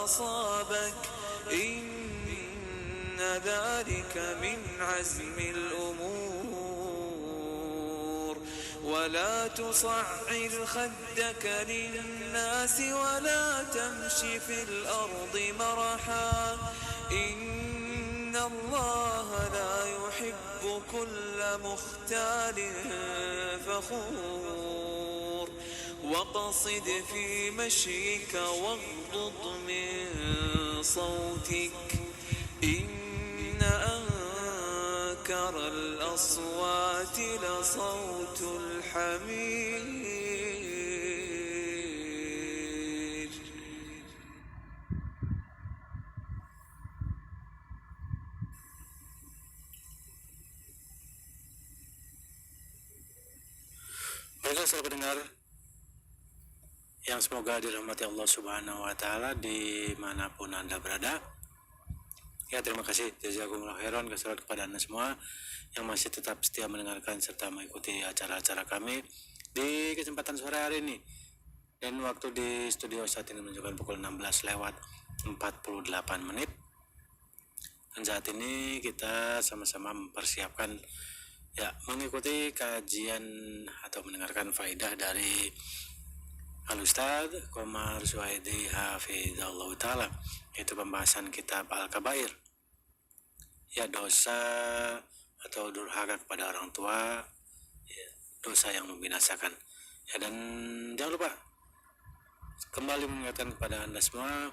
أصابك إن ذلك من عزم الأمور ولا تصعر خدك للناس ولا تمش في الأرض مرحا إن الله لا يحب كل مختال فخور واقصد في مشيك واغضض من صوتك إن أنكر الأصوات لصوت الحمير. Baiklah sahabat pendengar yang semoga dirahmati Allah Subhanahu wa Ta'ala dimanapun Anda berada. Ya, terima kasih jazakumullah khairan kepada Anda semua yang masih tetap setia mendengarkan serta mengikuti acara-acara kami di kesempatan sore hari ini. Dan waktu di studio saat ini menunjukkan pukul 16:48 menit. Dan saat ini kita sama-sama mempersiapkan mengikuti kajian atau mendengarkan faidah dari Al-Ustadz Qomar Suhaidi Hafidhullah Ta'ala, yaitu pembahasan kitab Al-Kabair, dosa atau durhaka kepada orang tua, dosa yang membinasakan. Dan jangan lupa kembali mengingatkan kepada Anda semua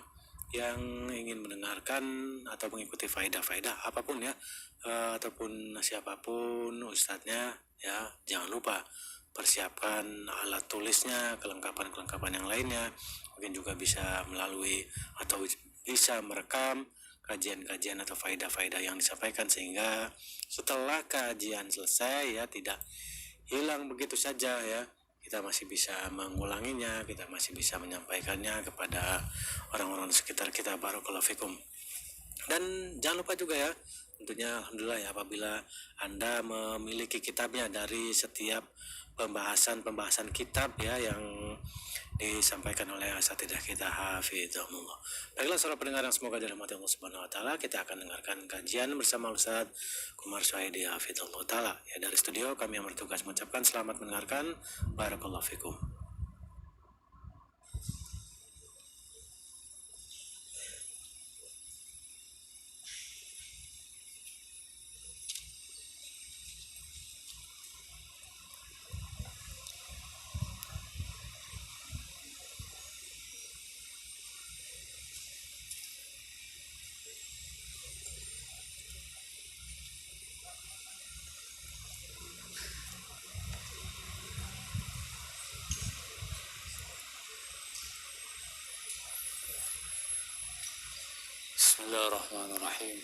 yang ingin mendengarkan atau mengikuti faidah-faidah apapun ataupun siapapun ustadznya, jangan lupa persiapkan alat tulisnya, kelengkapan yang lainnya. Mungkin juga bisa melalui atau bisa merekam kajian-kajian atau faidah-faidah yang disampaikan, sehingga setelah kajian selesai tidak hilang begitu saja, kita masih bisa mengulanginya, kita masih bisa menyampaikannya kepada orang-orang di sekitar kita. Barakallahu fikum. Dan jangan lupa juga tentunya alhamdulillah apabila Anda memiliki kitabnya dari setiap pembahasan kitab yang disampaikan oleh asatidzah kita hafizahumullah. Baiklah saudara pendengar yang semoga dirahmati Allah Subhanahu wa Ta'ala, kita akan dengarkan kajian bersama Ustaz Qomar Suhaidi hafizahullah Ta'ala. Dari studio kami yang bertugas mengucapkan selamat mendengarkan. Barakallahu fikum. Bismillahirrahmanirrahim.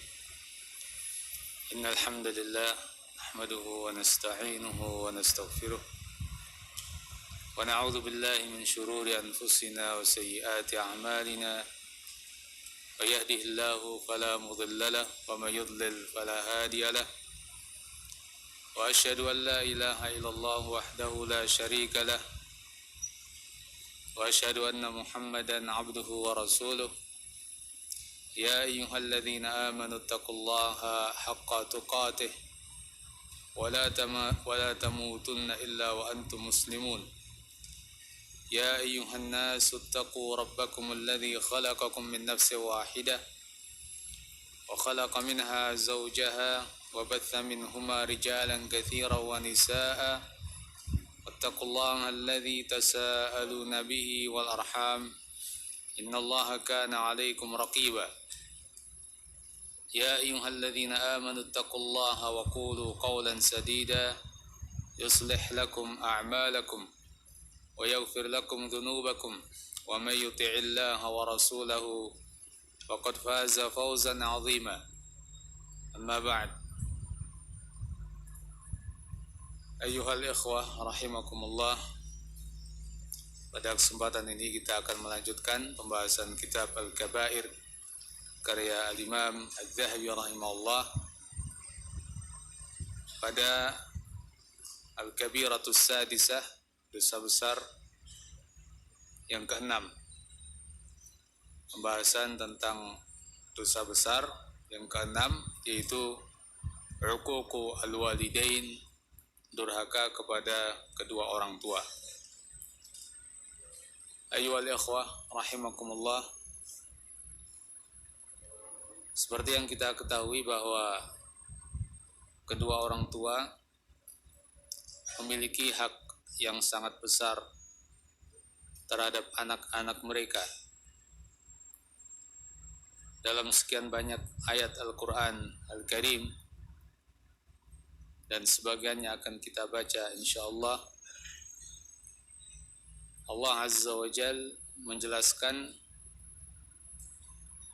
Innal hamdalillah nahmaduhu wa nasta'inuhu wa nastaghfiruh wa na'udzu billahi min shururi anfusina wa sayyiati a'malina. May yahdihillahu fala mudilla lahu wa may yudlil fala hadiya lahu. Wa asyhadu an la ilaha illallah wahdahu la syarika lahu wa asyhadu anna Muhammadan 'abduhu wa rasuluh. يا أيها الذين آمنوا اتقوا الله حق تقاته ولا تموتن إلا وأنتم مسلمون. يا أيها الناس اتقوا ربكم الذي خلقكم من نفس واحدة وخلق منها زوجها وبث منهما رجالا كثيرا ونساء واتقوا الله الذي تساءلون به والأرحام إن الله كان عليكم رقيبا. يا أيها الذين آمنوا اتقوا الله وقولوا قولا سديدا يصلح لكم أعمالكم ويغفر لكم ذنوبكم ومن يطع الله ورسوله فقد فاز فوزا عظيما. أما بعد أيها الإخوة رحمكم الله. Pada kesempatan ini kita akan melanjutkan pembahasan kitab Al-Kabair karya Al-Imam Al-Zahabi rahimahullah pada Al-Kabiratus Sadisah, dosa besar yang ke-6. pembahasan tentang dosa besar yang keenam, yaitu uququ al-walidain, durhaka kepada kedua orang tua. Ayyuhal ikhwah rahimakumullah, seperti yang kita ketahui bahwa kedua orang tua memiliki hak yang sangat besar terhadap anak-anak mereka. Dalam sekian banyak ayat Al-Quran Al-Karim, dan sebagiannya akan kita baca insyaallah, Allah Azza wa Jal menjelaskan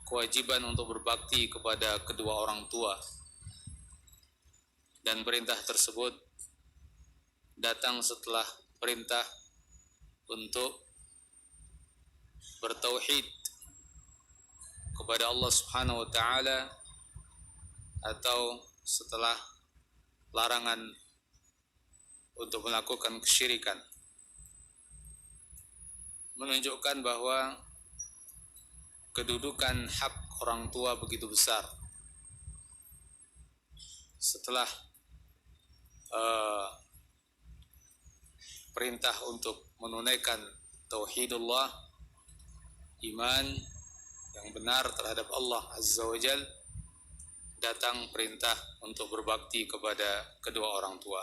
kewajiban untuk berbakti kepada kedua orang tua, dan perintah tersebut datang setelah perintah untuk bertauhid kepada Allah Subhanahu wa taala, atau setelah larangan untuk melakukan kesyirikan, menunjukkan bahwa kedudukan hak orang tua begitu besar. Setelah perintah untuk menunaikan tauhidullah, iman yang benar terhadap Allah Azza wa Jal, datang perintah untuk berbakti kepada kedua orang tua.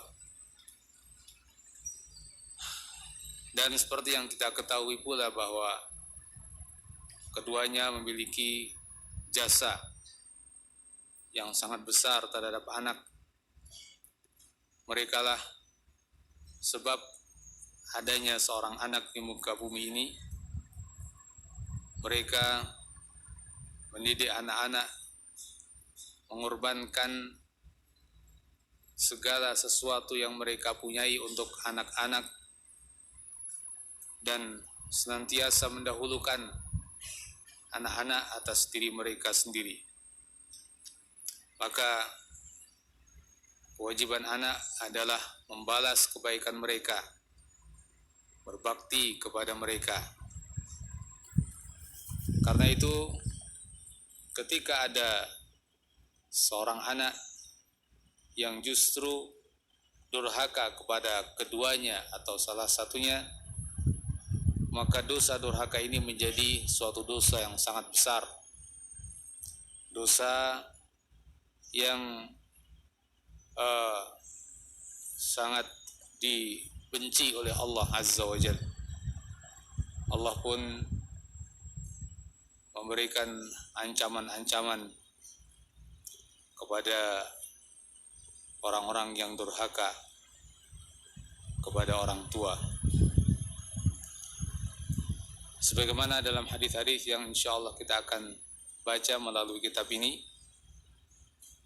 Dan seperti yang kita ketahui pula bahwa keduanya memiliki jasa yang sangat besar terhadap anak. Merekalah sebab adanya seorang anak di muka bumi ini. Mereka mendidik anak-anak, mengorbankan segala sesuatu yang mereka punyai untuk anak-anak, dan senantiasa mendahulukan anak-anak atas diri mereka sendiri. Maka kewajiban anak adalah membalas kebaikan mereka, berbakti kepada mereka. Karena itu, ketika ada seorang anak yang justru durhaka kepada keduanya atau salah satunya, maka dosa durhaka ini menjadi suatu dosa yang sangat besar. Dosa yang sangat dibenci oleh Allah Azza wa Jalla. Allah pun memberikan ancaman-ancaman kepada orang-orang yang durhaka kepada orang tua. Sebagaimana dalam hadis-hadis yang insyaallah kita akan baca melalui kitab ini,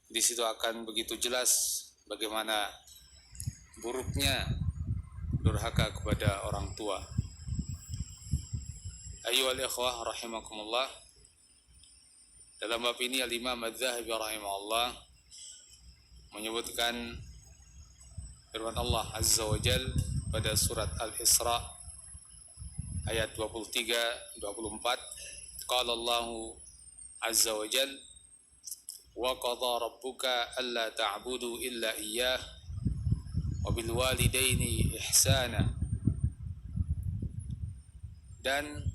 di situ akan begitu jelas bagaimana buruknya durhaka kepada orang tua. Ayyuhal ikhwah rahimakumullah, dalam bab ini Al-Imam Az-Zahabi rahimahullah menyebutkan firman Allah Azza wa Jal pada surat Al-Isra ayat 23-24. Qala Allahu Azza wa Jal, wa qadha rabbuka alla ta'budu illa iyyah wa bil walidaini ihsana. Dan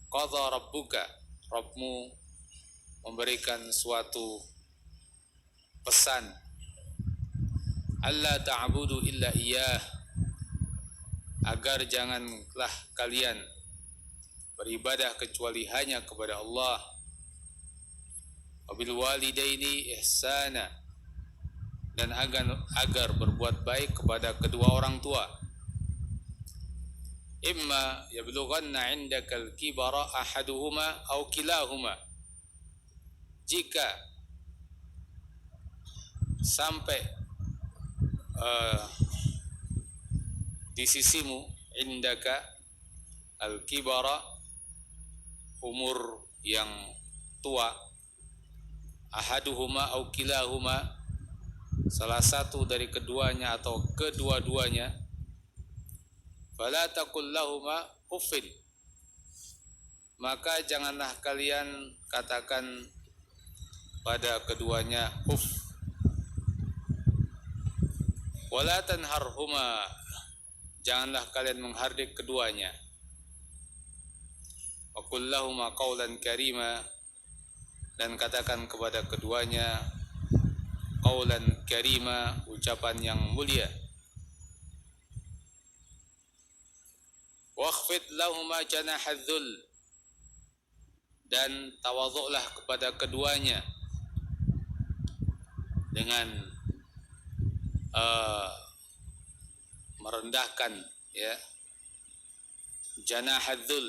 qadha rabbuka, Rabbmu memberikan suatu pesan, alla ta'budu illa iyyah, agar janganlah kalian beribadah kecuali hanya kepada Allah. Wabil walidaini ihsana, dan agar berbuat baik kepada kedua orang tua. Imma yablughanna 'indakal kibara ahaduhuma aw kilahuma, jika sampai di sisimu indaka al-kibara, umur yang tua, ahaduhuma au kilahuma, salah satu dari keduanya atau kedua-duanya, fala taqul lahuma uffin, maka janganlah kalian katakan pada keduanya uff. Wala tanharhuma, janganlah kalian menghardik keduanya. Wa qul lahuma qawlan karima, dan katakan kepada keduanya qawlan karima, ucapan yang mulia. Wakhfid lahuma janahadzul, dan tawadhu'lah kepada keduanya dengan merendahkan, ya. Janahadzul,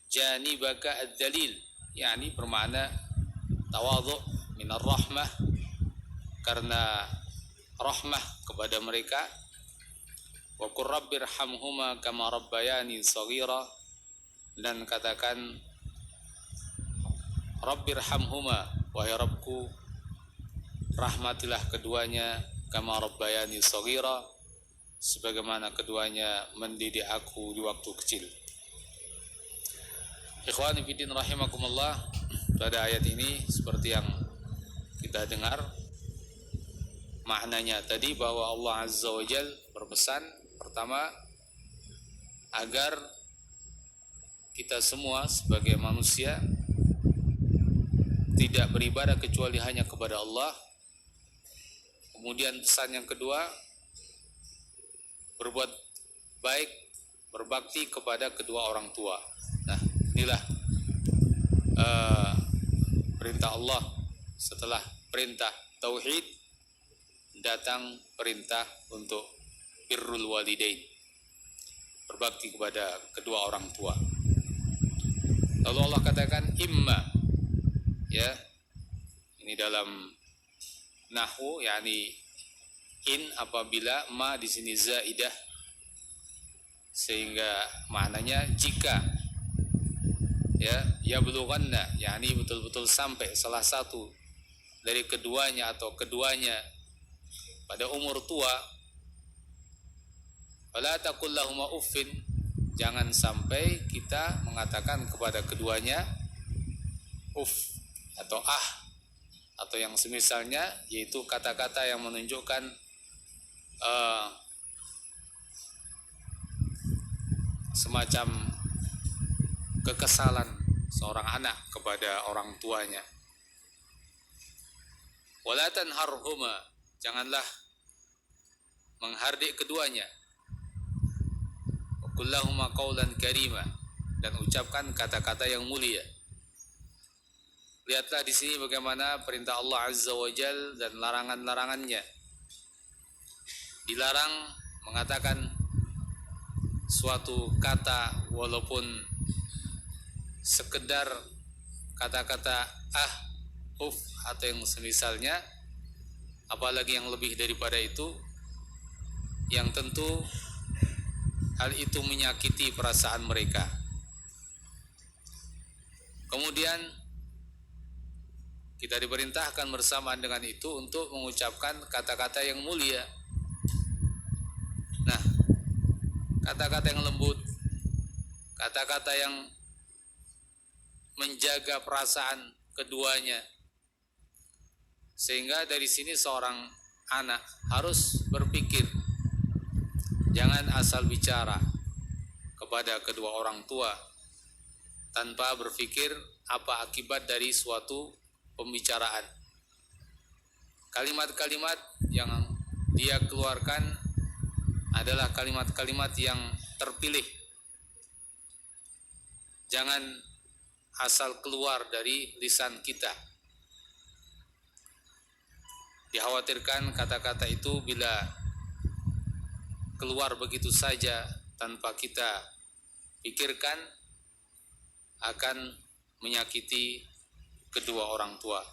janibaka adzalil, yakni bermakna tawadhu' minar rahmah, karena rahmah kepada mereka. Wa qur rabbirhamhuma kama rabbayani shaghira, dan katakan rabbirhamhuma, wahai Rabbku, rahmatilah keduanya, kama rabbayani shaghira, sebagaimana keduanya mendidik aku di waktu kecil. Ikhwani fillah rahimakumullah, pada ayat ini seperti yang kita dengar maknanya tadi, bahwa Allah Azza wa Jalla berpesan pertama agar kita semua sebagai manusia tidak beribadah kecuali hanya kepada Allah. Kemudian pesan yang kedua, berbuat baik, berbakti kepada kedua orang tua. Nah, inilah perintah Allah. Setelah perintah tauhid, datang perintah untuk birrul walidain, berbakti kepada kedua orang tua. Lalu Allah katakan imma, ya, ini dalam nahwu, yakni in apabila, ma di sini zaidah, sehingga maknanya jika, ya belughanna, yakni betul-betul sampai salah satu dari keduanya atau keduanya pada umur tua. Fala taqul lahuma uffin, jangan sampai kita mengatakan kepada keduanya uff atau atau yang semisalnya, yaitu kata-kata yang menunjukkan semacam kekesalan seorang anak kepada orang tuanya. Wala tanharhuma, janganlah menghardik keduanya. Wa qul lahuma qawlan karima, dan ucapkan kata-kata yang mulia. Lihatlah di sini bagaimana perintah Allah Azza wa Jalla dan larangan-larangannya. Dilarang mengatakan suatu kata walaupun sekedar kata-kata uff atau yang semisalnya, apalagi yang lebih daripada itu, yang tentu hal itu menyakiti perasaan mereka. Kemudian kita diperintahkan bersamaan dengan itu untuk mengucapkan kata-kata yang mulia. Nah, kata-kata yang lembut, kata-kata yang menjaga perasaan keduanya. Sehingga dari sini seorang anak harus berpikir, jangan asal bicara kepada kedua orang tua tanpa berpikir apa akibat dari suatu pembicaraan. Kalimat-kalimat yang dia keluarkan adalah kalimat-kalimat yang terpilih. Jangan asal keluar dari lisan kita. Dikhawatirkan kata-kata itu bila keluar begitu saja tanpa kita pikirkan akan menyakiti kedua orang tua.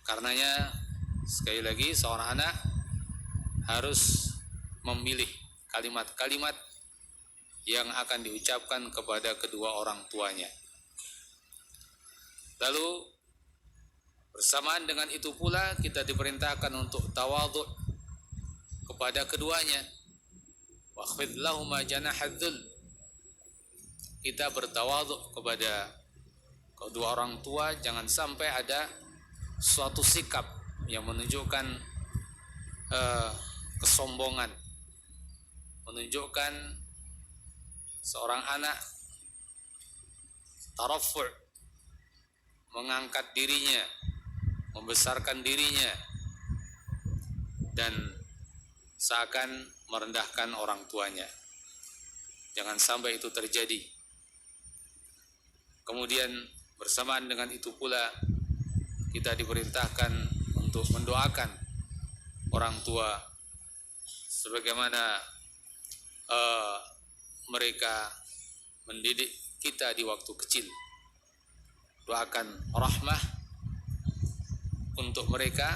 Karenanya sekali lagi seorang anak harus memilih kalimat-kalimat yang akan diucapkan kepada kedua orang tuanya. Lalu bersamaan dengan itu pula kita diperintahkan untuk tawadhu kepada keduanya. Wakhfid lahuma janahadzul, kita bertawadhu kepada kedua orang tua, jangan sampai ada suatu sikap yang menunjukkan kesombongan, menunjukkan seorang anak tarafu', mengangkat dirinya, membesarkan dirinya, dan seakan merendahkan orang tuanya. Jangan sampai itu terjadi. Kemudian bersamaan dengan itu pula kita diperintahkan untuk mendoakan orang tua sebagaimana mereka mendidik kita di waktu kecil. Doakan rahmah untuk mereka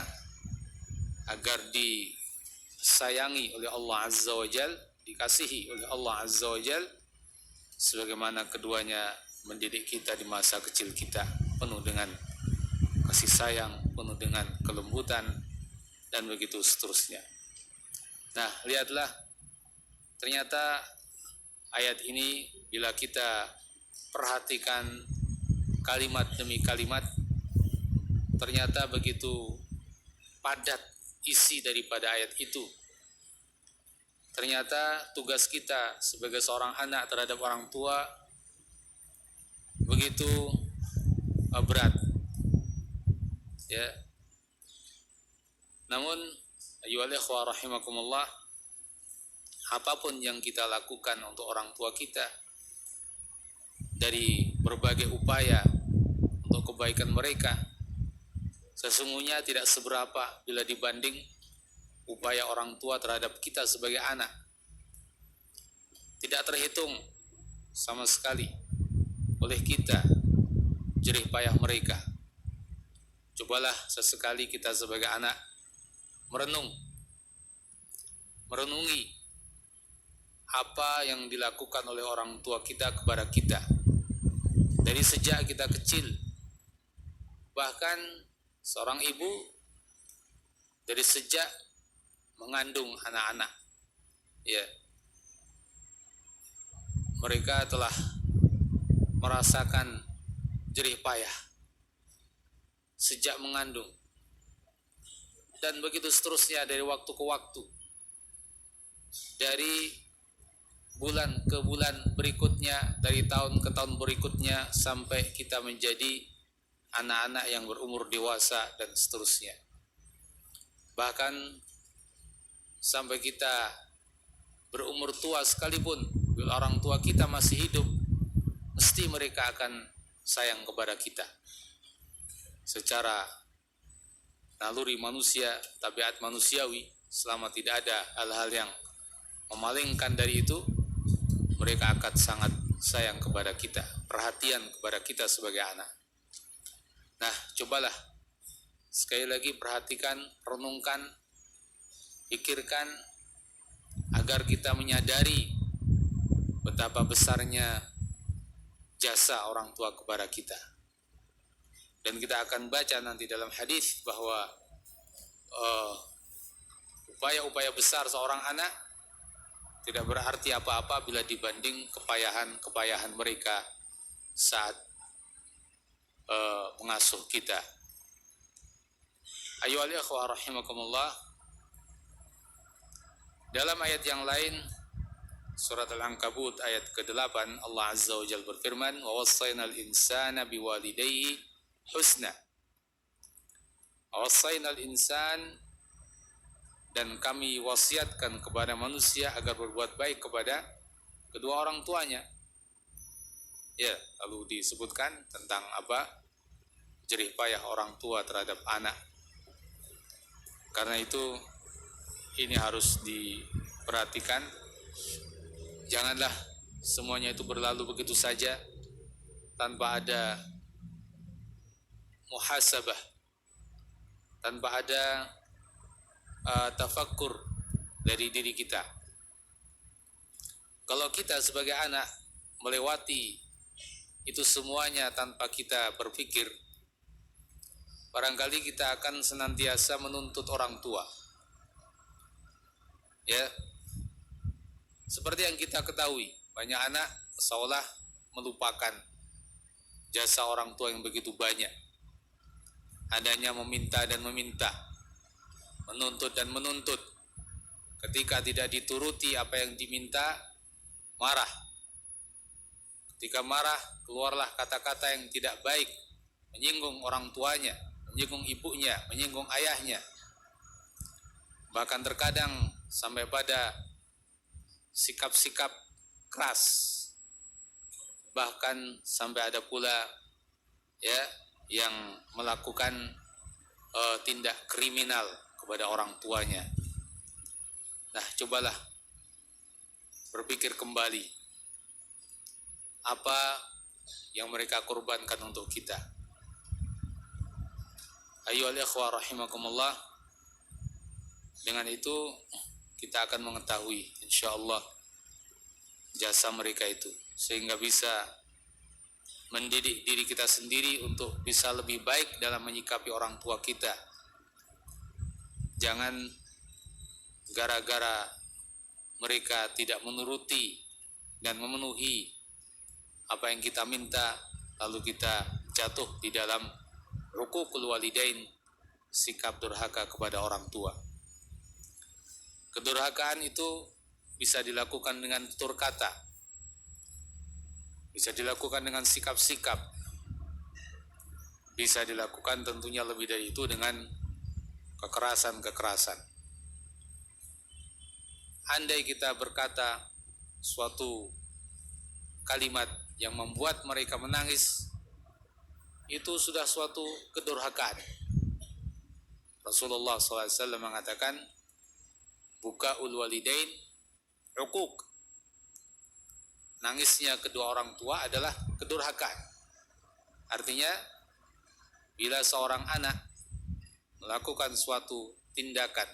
agar disayangi oleh Allah Azza wa Jal, dikasihi oleh Allah Azza wa Jal, sebagaimana keduanya mendidik kita di masa kecil kita, penuh dengan kasih sayang, penuh dengan kelembutan, dan begitu seterusnya. Nah, lihatlah, ternyata ayat ini bila kita perhatikan kalimat demi kalimat, ternyata begitu padat isi daripada ayat itu. Ternyata tugas kita sebagai seorang anak terhadap orang tua begitu berat, ya. Namun ayyuhal ikhwah rahimakumullah, apapun yang kita lakukan untuk orang tua kita, dari berbagai upaya untuk kebaikan mereka, sesungguhnya tidak seberapa bila dibanding upaya orang tua terhadap kita sebagai anak. Tidak terhitung sama sekali oleh kita jerih payah mereka. Cobalah sesekali kita sebagai anak merenungi apa yang dilakukan oleh orang tua kita kepada kita dari sejak kita kecil. Bahkan seorang ibu dari sejak mengandung anak-anak, ya, mereka telah merasakan jerih payah sejak mengandung, dan begitu seterusnya dari waktu ke waktu, dari bulan ke bulan berikutnya, dari tahun ke tahun berikutnya, sampai kita menjadi anak-anak yang berumur dewasa dan seterusnya. Bahkan sampai kita berumur tua sekalipun, bila orang tua kita masih hidup, mesti mereka akan sayang kepada kita. Secara naluri manusia, tabiat manusiawi, selama tidak ada hal-hal yang memalingkan dari itu, mereka akan sangat sayang kepada kita, perhatian kepada kita sebagai anak. Nah, cobalah sekali lagi perhatikan, renungkan, pikirkan, agar kita menyadari betapa besarnya jasa orang tua kepada kita. Dan kita akan baca nanti dalam hadis bahwa upaya-upaya besar seorang anak tidak berarti apa-apa bila dibanding kepayahan mereka saat mengasuh kita. Ayyuhal ikhwah rahimakumullah, dalam ayat yang lain, surat Al-Ankabut ayat ke-8, Allah Azza wa Jalla berfirman, wa wassaynal insana biwalidayhi husna. Wa wassaynal insan, dan kami wasiatkan kepada manusia agar berbuat baik kepada kedua orang tuanya. Ya, lalu disebutkan tentang apa? Jerih payah orang tua terhadap anak. Karena itu ini harus diperhatikan. Janganlah semuanya itu berlalu begitu saja tanpa ada muhasabah, tanpa ada tafakkur dari diri kita. Kalau kita sebagai anak melewati itu semuanya tanpa kita berpikir, barangkali kita akan senantiasa menuntut orang tua. Ya, seperti yang kita ketahui, banyak anak seolah melupakan jasa orang tua yang begitu banyak. Adanya meminta dan meminta, menuntut dan menuntut. Ketika tidak dituruti apa yang diminta, marah. Ketika marah, keluarlah kata-kata yang tidak baik, menyinggung orang tuanya, menyinggung ibunya, menyinggung ayahnya. Bahkan terkadang sampai pada sikap-sikap keras. Bahkan sampai ada pula ya yang melakukan tindak kriminal kepada orang tuanya. Nah, cobalah berpikir kembali apa yang mereka korbankan untuk kita. Ayyuhal ikhwah rahimakumullah, dengan itu kita akan mengetahui insyaallah jasa mereka itu, sehingga bisa mendidik diri kita sendiri untuk bisa lebih baik dalam menyikapi orang tua kita. Jangan gara-gara mereka tidak menuruti dan memenuhi apa yang kita minta, lalu kita jatuh di dalam uququl walidain, sikap durhaka kepada orang tua. Kedurhakaan itu bisa dilakukan dengan tutur kata, bisa dilakukan dengan sikap-sikap, bisa dilakukan tentunya lebih dari itu dengan kekerasan-kekerasan. Andai kita berkata suatu kalimat yang membuat mereka menangis, itu sudah suatu kedurhakaan. Rasulullah SAW mengatakan, bukaul walidain uquq. Nangisnya kedua orang tua adalah kedurhakaan. Artinya, bila seorang anak melakukan suatu tindakan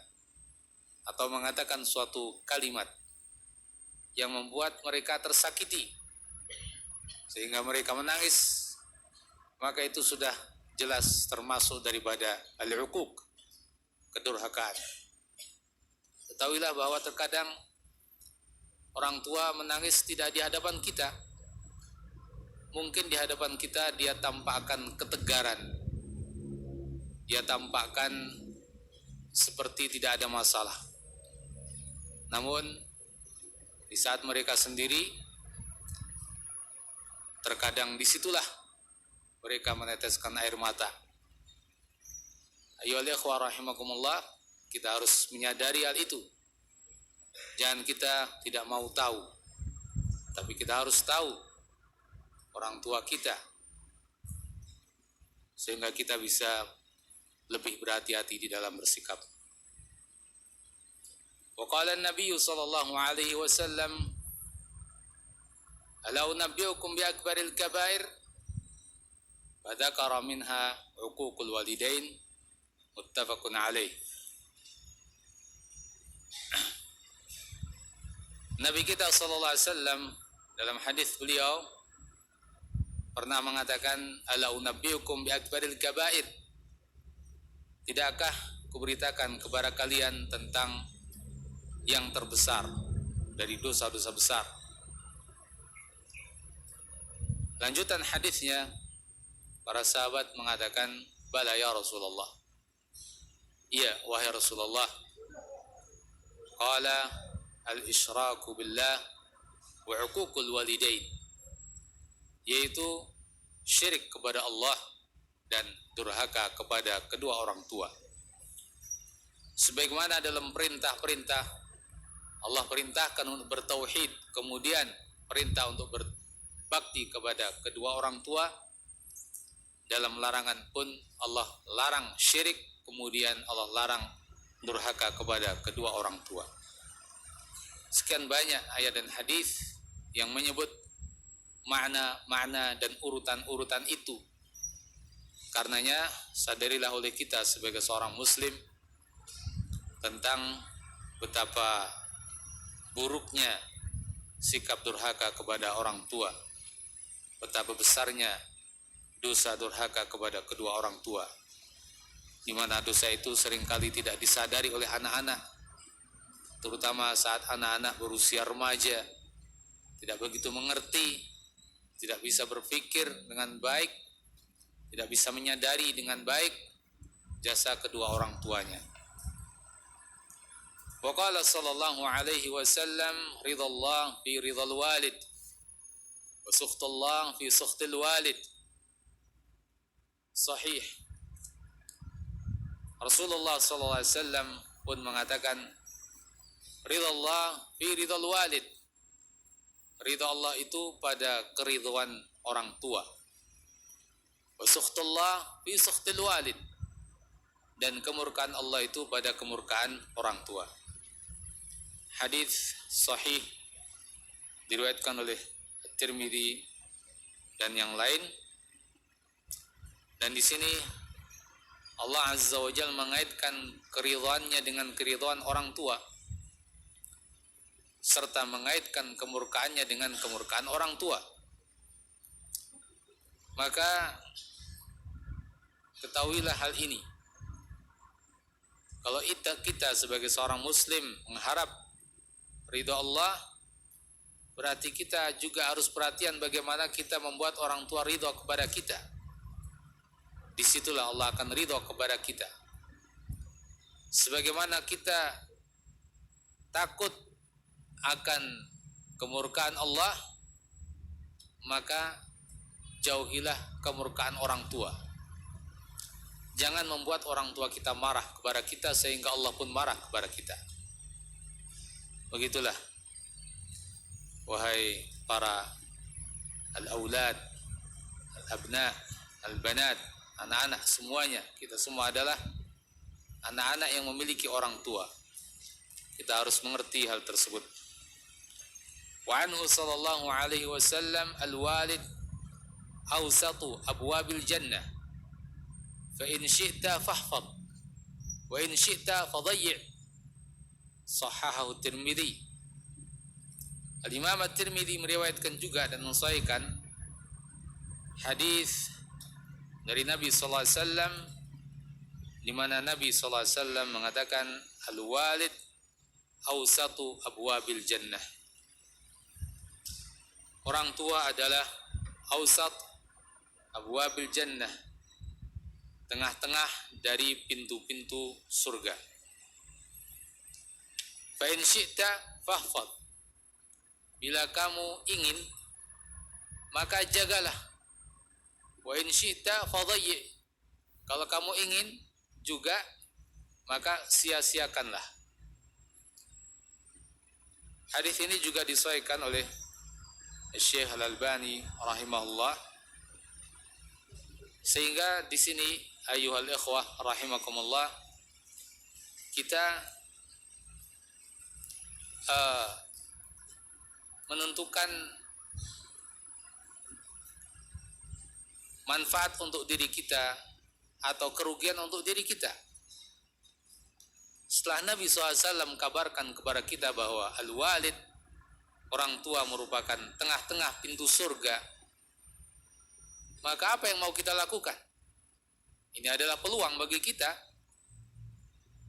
atau mengatakan suatu kalimat yang membuat mereka tersakiti sehingga mereka menangis, maka itu sudah jelas termasuk daripada al-uquq, kedurhakaan. Ketahuilah bahwa terkadang orang tua menangis tidak di hadapan kita. Mungkin di hadapan kita dia tampakkan ketegaran, dia tampakkan seperti tidak ada masalah. Namun di saat mereka sendiri, terkadang disitulah mereka meneteskan air mata. Ayyuhal ikhwah rahimakumullah, kita harus menyadari hal itu. Jangan kita tidak mau tahu, tapi kita harus tahu orang tua kita, sehingga kita bisa lebih berhati-hati di dalam bersikap. Wa qala an-nabiy sallallahu alaihi wasallam, ala unabbiukum bi akbaril kabair, wa dzakara minha uququl walidain, muttafaqun alaih. Nabi kita sallallahu alaihi wasallam dalam hadis beliau pernah mengatakan, ala unabbiukum bi akbaril kabair, tidakkah kuberitakan kepada kalian tentang yang terbesar dari dosa-dosa besar. Lanjutan hadisnya, para sahabat mengatakan, bala ya Rasulullah, iya wahai Rasulullah. Qala al-isyraku billah wa uququl walidain, yaitu syirik kepada Allah dan durhaka kepada kedua orang tua. Sebagaimana dalam perintah-perintah Allah perintahkan untuk bertauhid, kemudian perintah untuk berbakti kepada kedua orang tua, dalam larangan pun Allah larang syirik, kemudian Allah larang durhaka kepada kedua orang tua. Sekian banyak ayat dan hadis yang menyebut makna-makna dan urutan-urutan itu. Karenanya sadarilah oleh kita sebagai seorang muslim tentang betapa buruknya sikap durhaka kepada orang tua, betapa besarnya dosa durhaka kepada kedua orang tua, di mana dosa itu seringkali tidak disadari oleh anak-anak, terutama saat anak-anak berusia remaja, tidak begitu mengerti tidak bisa berpikir dengan baik, tidak bisa menyadari dengan baik jasa kedua orang tuanya. Wa qala sallallahu alaihi wasallam, ridallah fi ridal walid wa sukhtullah fi sukhtil walid. Sahih. Rasulullah sallallahu alaihi wasallam pun mengatakan, ridallah fi ridal walid. Ridha Allah itu pada keridhaan orang tua. Wa sukhtullah fi sukhtil walid. Dan kemurkaan Allah itu pada kemurkaan orang tua. Hadis sahih diriwayatkan oleh Tirmidzi dan yang lain. Dan di sini Allah Azza wa Jalla mengaitkan keridhaannya dengan keridhaan orang tua, serta mengaitkan kemurkaannya dengan kemurkaan orang tua. Maka ketahuilah hal ini. Kalau kita sebagai seorang muslim mengharap ridha Allah, berarti kita juga harus perhatian bagaimana kita membuat orang tua ridha kepada kita. Disitulah Allah akan ridha kepada kita. Sebagaimana kita takut akan kemurkaan Allah, maka jauhilah kemurkaan orang tua. Jangan membuat orang tua kita marah kepada kita sehingga Allah pun marah kepada kita. Begitulah, wahai para al-aulad, al-abna, al-banat, anak-anak semuanya, kita semua adalah anak-anak yang memiliki orang tua. Kita harus mengerti hal tersebut. Wa anhu sallallahu alaihi wasallam, al-walid awsatu abwabil jannah, fa in syi'ta fahfad wa in syi'ta fadayyi'. Sahahahu Tirmidzi. Al-Imam At-Tirmidzi meriwayatkan juga dan mensahihkan hadis dari Nabi sallallahu alaihi wasallam, di mana Nabi sallallahu alaihi wasallam mengatakan, al-walid awsatu abwabil jannah. Orang tua adalah awsat abwabil jannah, tengah-tengah dari pintu-pintu surga. Fa in syi'ta fahfad. Bila kamu ingin, maka jagalah. Wa in syi'ta fadayyi'. Kalau kamu ingin juga, maka sia-siakanlah. Hadis ini juga disahihkan oleh Syekh Al-Albani rahimahullah. Sehingga di sini ayuhal ikhwah rahimakumullah, kita menentukan manfaat untuk diri kita atau kerugian untuk diri kita. Setelah Nabi SAW kabarkan kepada kita bahwa al-walid, orang tua, merupakan tengah-tengah pintu surga, maka apa yang mau kita lakukan? Ini adalah peluang bagi kita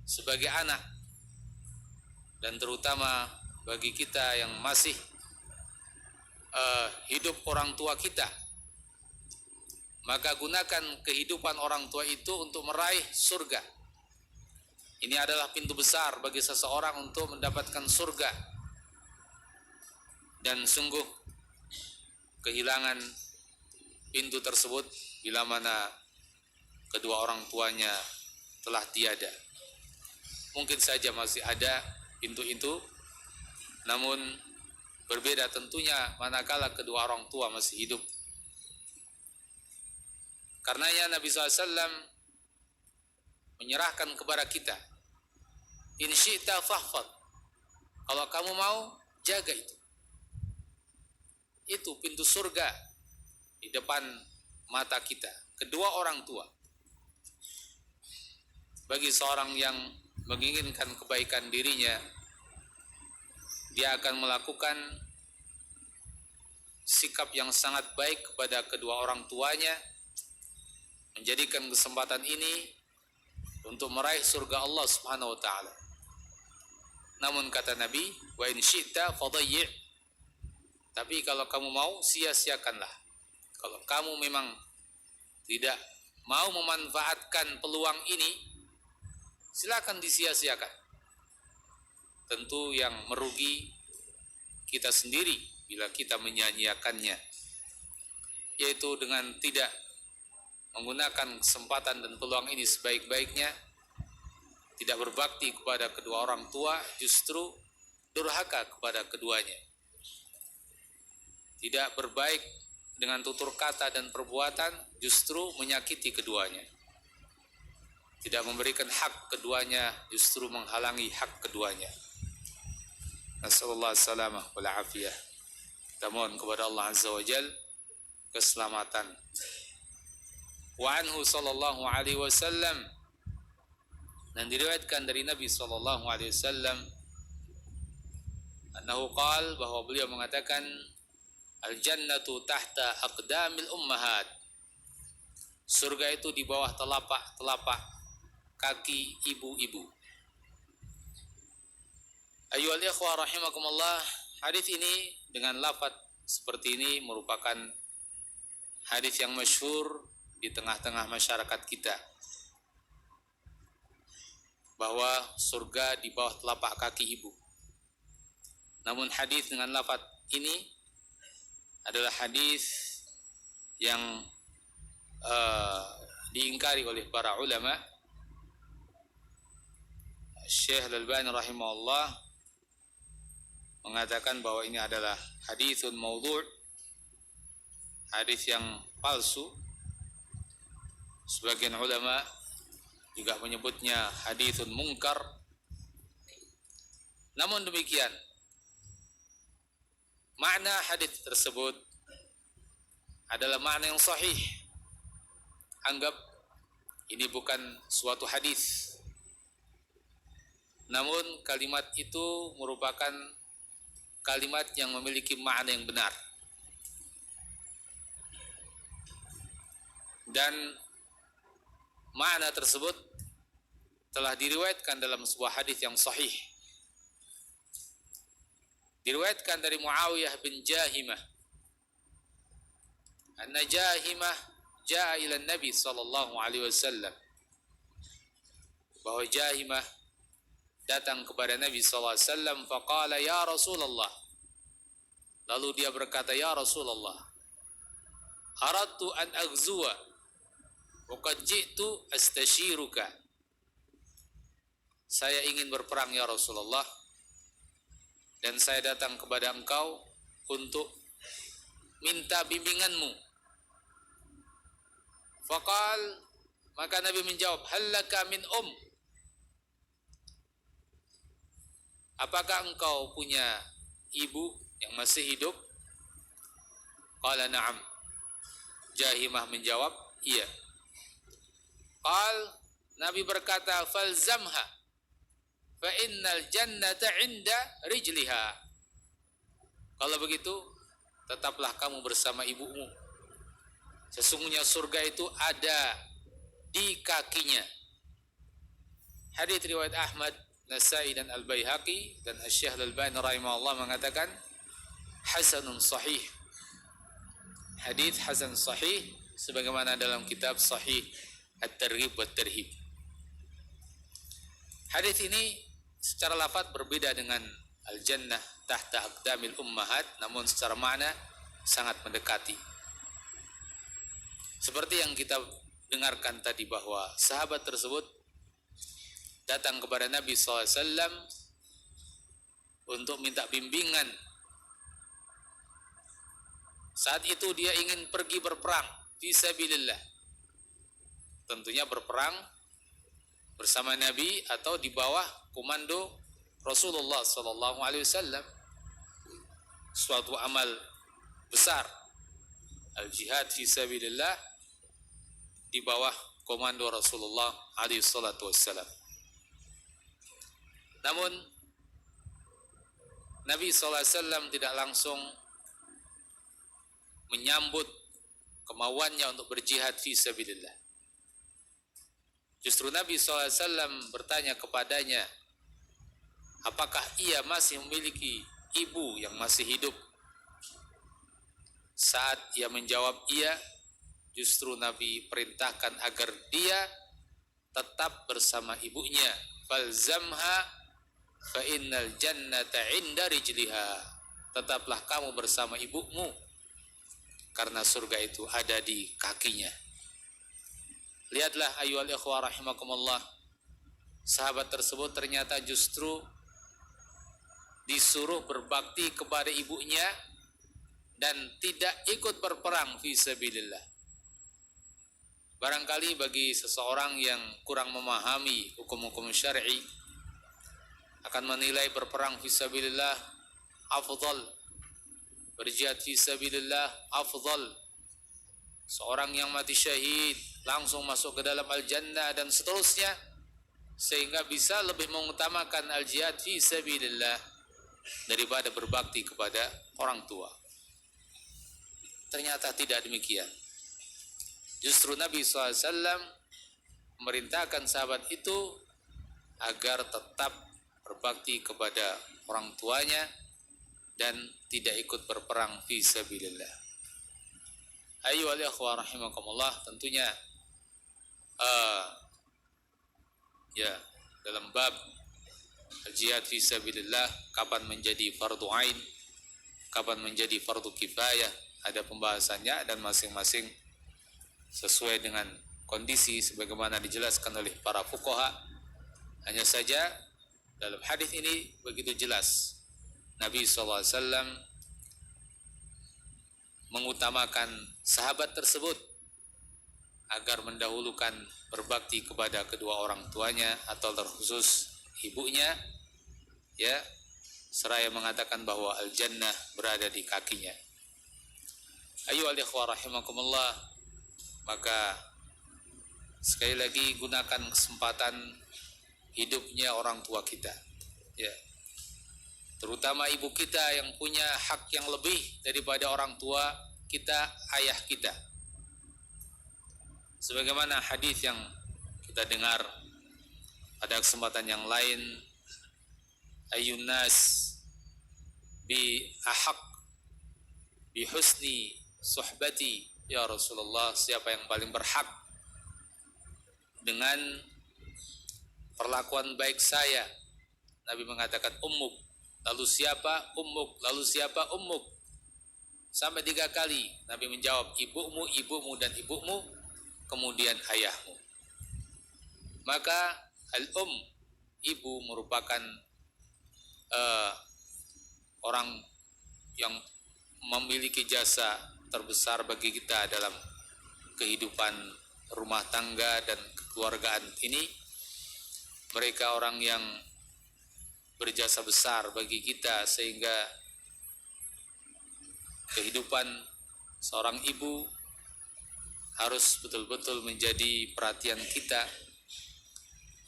sebagai anak, dan terutama bagi kita yang masih hidup orang tua kita. Maka gunakan kehidupan orang tua itu untuk meraih surga. Ini adalah pintu besar bagi seseorang untuk mendapatkan surga. Dan sungguh kehilangan pintu tersebut bila mana kedua orang tuanya telah tiada. Mungkin saja masih ada pintu itu, namun berbeda tentunya manakala kedua orang tua masih hidup. Karenanya Nabi SAW menyerahkan kepada kita, in syi'ta fahfad. Kalau kamu mau, jaga itu. Itu pintu surga di depan mata kita, kedua orang tua. Bagi seorang yang menginginkan kebaikan dirinya, dia akan melakukan sikap yang sangat baik kepada kedua orang tuanya, menjadikan kesempatan ini untuk meraih surga Allah Subhanahu wa taala. Namun kata Nabi, wa in syi'ta fadayyi'. Tapi kalau kamu mau, sia-siakanlah. Kalau kamu memang tidak mau memanfaatkan peluang ini, silakan disia-siakan. Tentu yang merugi kita sendiri bila kita menyia-nyiakannya, yaitu dengan tidak menggunakan kesempatan dan peluang ini sebaik-baiknya, tidak berbakti kepada kedua orang tua, justru durhaka kepada keduanya. Tidak berbaik dengan tutur kata dan perbuatan, justru menyakiti keduanya. Tidak memberikan hak keduanya, justru menghalangi hak keduanya. Nasallallahu salamah wal afiyah. Kita mohon kepada Allah Azza wa Jal keselamatan. Wa anhu sallallahu alaihi wasallam, dan diriwayatkan dari Nabi sallallahu alaihi wasallam, annahu qala, bahwa beliau mengatakan, al jannatu tahta aqdamil ummahat, surga itu di bawah telapak kaki ibu-ibu. Ayyuhal ikhwah rahimakumullah, hadis ini dengan lafaz seperti ini merupakan hadis yang masyhur di tengah-tengah masyarakat kita, bahwa surga di bawah telapak kaki ibu. Namun hadis dengan lafaz ini adalah hadis yang diingkari oleh para ulama. Syekh Al-Albani rahimahullah mengatakan bahwa ini adalah haditsun maudhu', hadis yang palsu. Sebagian ulama juga menyebutnya haditsun munkar. Namun demikian, makna hadis tersebut adalah makna yang sahih. Anggap ini bukan suatu hadis, namun kalimat itu merupakan kalimat yang memiliki makna yang benar. Dan makna tersebut telah diriwayatkan dalam sebuah hadis yang sahih. Diriwayatkan dari Muawiyah bin Jahimah, anna Jahimah jaa ila Nabi sallallahu alaihi wasallam, bahwa Jahimah datang kepada Nabi sallallahu alaihi wasallam, faqala ya Rasulullah, lalu dia berkata, ya Rasulullah, aradtu an aghzuwa wa qad ji'tu astashiruka, saya ingin berperang ya Rasulullah, dan saya datang kepada engkau untuk minta bimbinganmu. Faqal, maka Nabi menjawab, hallaka min apakah engkau punya ibu yang masih hidup? Qala na'am. Jahimah menjawab, iya. Qal, Nabi berkata, falzamha fa innal jannata 'inda rijliha. Kalau begitu, tetaplah kamu bersama ibumu. Sesungguhnya surga itu ada di kakinya. Hadis riwayat Ahmad, Nasai dan Al-Baihaqi, dan Syekh Al-Albani rahimahullah mengatakan hasanun sahih. Hadis hasan sahih sebagaimana dalam kitab Sahih At-Targhib wa Tarhib. Hadis ini secara lafaz berbeda dengan al-jannah tahta aqdamil ummahat, namun secara makna sangat mendekati. Seperti yang kita dengarkan tadi, bahwa sahabat tersebut datang kepada Nabi SAW untuk minta bimbingan. Saat itu dia ingin pergi berperang fisabilillah, tentunya berperang bersama Nabi atau di bawah komando Rasulullah SAW. Suatu amal besar, al-jihad fisabilillah, di bawah komando Rasulullah SAW. Namun Nabi SAW tidak langsung menyambut kemauannya untuk berjihad fisabilillah. Justru Nabi SAW bertanya kepadanya, apakah ia masih memiliki ibu yang masih hidup? saat ia menjawab iya, justru Nabi perintahkan agar dia tetap bersama ibunya. Falzamha fa innal jannata 'inda rijliha. Tetaplah kamu bersama ibumu karena surga itu ada di kakinya. Lihatlah ayyuhal ikhwah rahimakumullah, sahabat tersebut ternyata justru disuruh berbakti kepada ibunya dan tidak ikut berperang fi sabilillah. Barangkali bagi seseorang yang kurang memahami hukum-hukum syar'i akan menilai berperang fi sabilillah afdal, berjihad fi sabilillah afdal, seorang yang mati syahid langsung masuk ke dalam al-jannah dan seterusnya, sehingga bisa lebih mengutamakan al-jihad fi sabilillah daripada berbakti kepada orang tua. Ternyata tidak demikian. Justru Nabi SAW memerintahkan sahabat itu agar tetap berbakti kepada orang tuanya dan tidak ikut berperang fi sabilillah. Ayyuhal ikhwah rahimakumullah, tentunya dalam bab jihad fi sabilillah, kapan menjadi fardu ain, kapan menjadi fardu kifayah, ada pembahasannya dan masing-masing sesuai dengan kondisi sebagaimana dijelaskan oleh para fuqaha. Hanya saja dalam hadis ini begitu jelas Nabi SAW mengutamakan sahabat tersebut agar mendahulukan berbakti kepada kedua orang tuanya atau terkhusus ibunya, ya, seraya mengatakan bahwa al-jannah berada di kakinya. Ayyuhal ikhwah rahimakumullah, maka sekali lagi gunakan kesempatan hidupnya orang tua kita, ya, terutama ibu kita yang punya hak yang lebih daripada orang tua kita, ayah kita. Sebagaimana hadis yang kita dengar pada kesempatan yang lain, ayyun nas bi ahaq bi husni suhbati ya Rasulullah, siapa yang paling berhak dengan perlakuan baik saya? Nabi mengatakan ummuk, lalu siapa? Ummuk, lalu siapa? Ummuk, sampai 3 kali. Nabi menjawab ibumu, ibumu dan ibumu, kemudian ayahmu. Maka al-um, ibu, merupakan orang yang memiliki jasa terbesar bagi kita dalam kehidupan rumah tangga dan kekeluargaan ini. Mereka orang yang berjasa besar bagi kita, sehingga kehidupan seorang ibu harus betul-betul menjadi perhatian kita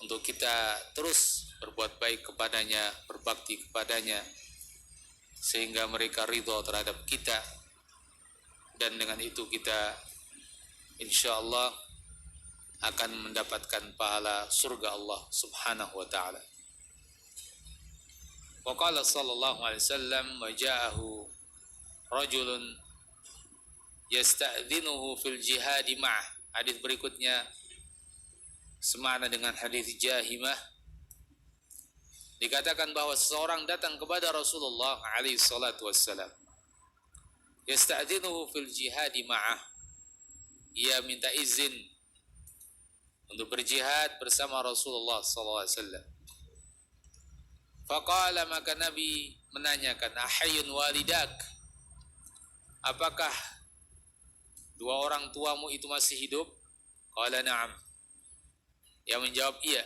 untuk kita terus berbuat baik kepadanya, berbakti kepadanya, sehingga mereka ridho terhadap kita, dan dengan itu kita insyaallah akan mendapatkan pahala surga Allah subhanahu wa ta'ala. Wa qala sallallahu alaihi wasallam, wa ja'ahu rajulun yasta'dhinuhu fil jihadi ma'ah. Hadis berikutnya semakna dengan hadis Jahimah. Dikatakan bahwa seseorang datang kepada Rasulullah alaihi salatu wassalam, yasta'dhinuhu fil jihadi ma'ah, ia minta izin untuk berjihad bersama Rasulullah sallallahu alaihi wasallam. Faqala, maka Nabi menanyakan, ahayyun walidak, apakah 2 orang tuamu itu masih hidup? Qala na'am, yang menjawab iya.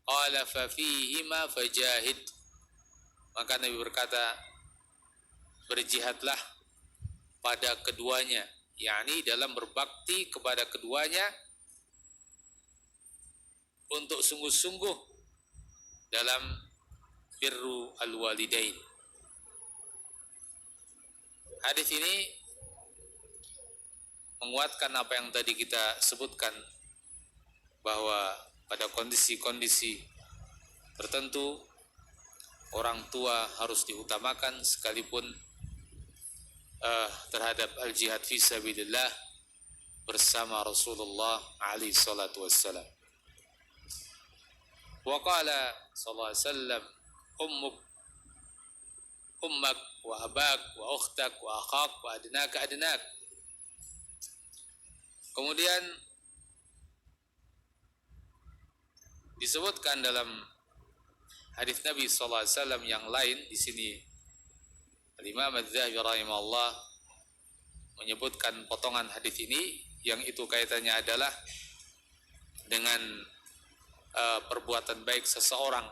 Qala fa fihima fajahid, maka Nabi berkata, berjihadlah pada keduanya, yakni dalam berbakti kepada keduanya untuk sungguh-sungguh dalam birru al-walidain. Hadis ini menguatkan apa yang tadi kita sebutkan, bahwa pada kondisi-kondisi tertentu orang tua harus diutamakan, sekalipun terhadap al-jihad fi sabilillah bersama Rasulullah alaihi salatu wassalam. Wa qala sallallahu alaihi wasallam ummak wa abak wa ukhtak wa akhak wa adnak. Kemudian disebutkan dalam hadis Nabi sallallahu alaihi wasallam yang lain, di sini Imam Az-Zahabi rahimahullah menyebutkan potongan hadis ini yang itu kaitannya adalah dengan perbuatan baik seseorang.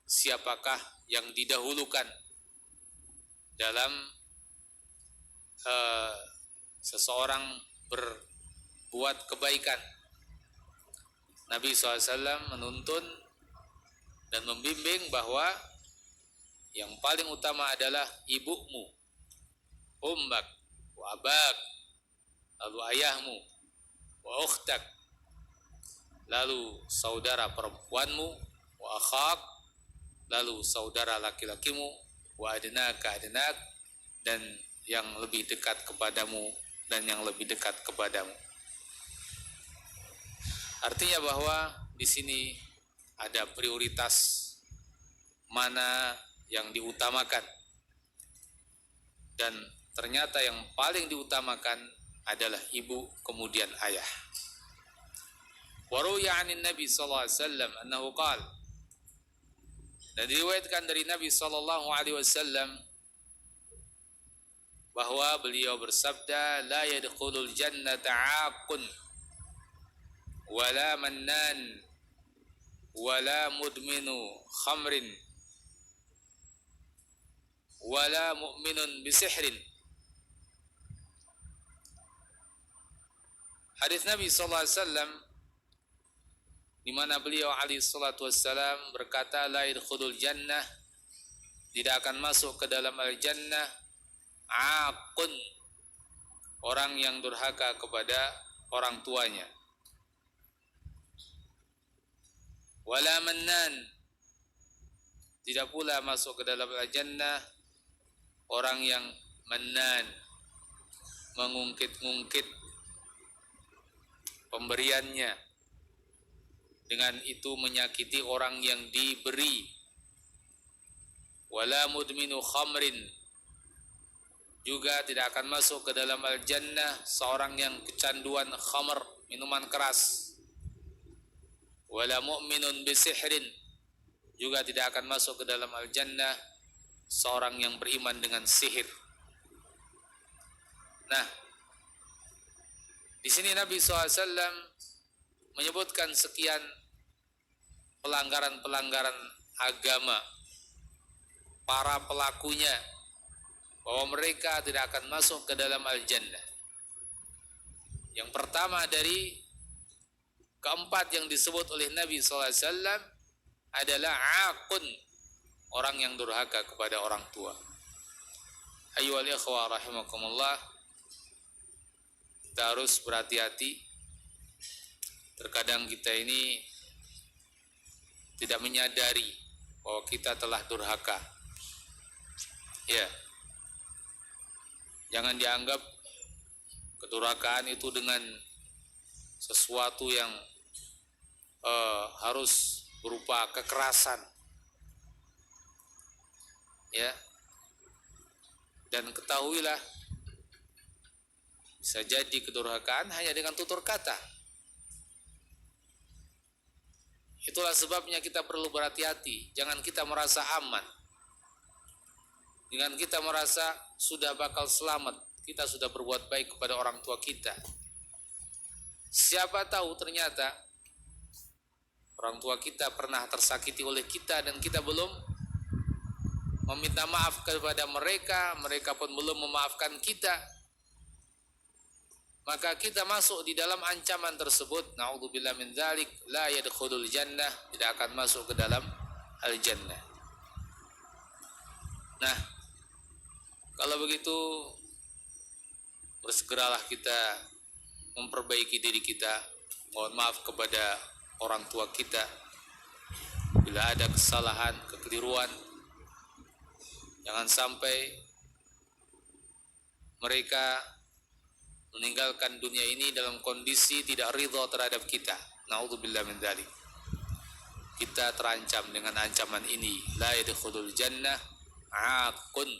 Siapakah yang didahulukan dalam seseorang berbuat kebaikan? Nabi SAW menuntun dan membimbing bahwa yang paling utama adalah ibumu, ummak, wa abak, lalu ayahmu, wa ukhtak, lalu saudara perempuanmu, wa akhak, lalu saudara laki-lakimu, wa adnak, dan yang lebih dekat kepadamu dan yang lebih dekat kepadamu. Artinya bahwa di sini ada prioritas mana yang diutamakan, dan ternyata yang paling diutamakan adalah ibu, kemudian ayah. Wa ruwiya 'anin Nabi sallallahu alaihi wasallam annahu qala, dan diriwayatkan dari Nabi sallallahu alaihi wasallam bahwa beliau bersabda, la yadkhulul jannata 'aqun wala mannan wala mudminu khamrin wala mu'minun bisihrin. Hadis Nabi sallallahu alaihi wasallam di mana beliau alaihi salatu wassalam berkata, la yadkhulul jannah, tidak akan masuk ke dalam al-jannah, aqun, orang yang durhaka kepada orang tuanya, wala mannan, tidak pula masuk ke dalam al-jannah orang yang mannan, mengungkit-ungkit pemberiannya, dengan itu menyakiti orang yang diberi. Wala mudminu khamrin, juga tidak akan masuk ke dalam al-jannah seorang yang kecanduan khamr, minuman keras. Wala mu'minun bisihrin, juga tidak akan masuk ke dalam al-jannah seorang yang beriman dengan sihir. Nah, di sini Nabi SAW menyebutkan sekian pelanggaran-pelanggaran agama para pelakunya, bahwa mereka tidak akan masuk ke dalam al-jannah. Yang pertama dari keempat yang disebut oleh Nabi SAW adalah aqun, orang yang durhaka kepada orang tua. Ayyuhal ikhwah rahimakumullah, kita harus berhati-hati. Terkadang kita ini tidak menyadari bahwa kita telah durhaka. Ya, jangan dianggap kedurhakaan itu dengan sesuatu yang harus berupa kekerasan. Ya, dan ketahuilah, bisa jadi kedurhakaan hanya dengan tutur kata. Itulah sebabnya kita perlu berhati-hati. Jangan kita merasa aman, dengan kita merasa sudah bakal selamat, kita sudah berbuat baik kepada orang tua kita. Siapa tahu ternyata orang tua kita pernah tersakiti oleh kita dan kita belum meminta maaf kepada mereka, mereka pun belum memaafkan kita. Maka kita masuk di dalam ancaman tersebut. Na'udzubillah min dzalik, la yadkhulul jannah, tidak akan masuk ke dalam al-jannah. Nah, kalau begitu bersegeralah kita memperbaiki diri kita, mohon maaf kepada orang tua kita bila ada kesalahan, kekeliruan. Jangan sampai mereka meninggalkan dunia ini dalam kondisi tidak ridha terhadap kita. Na'udzubillah min dzalik. Kita terancam dengan ancaman ini. La yadkhulul jannah 'aqun.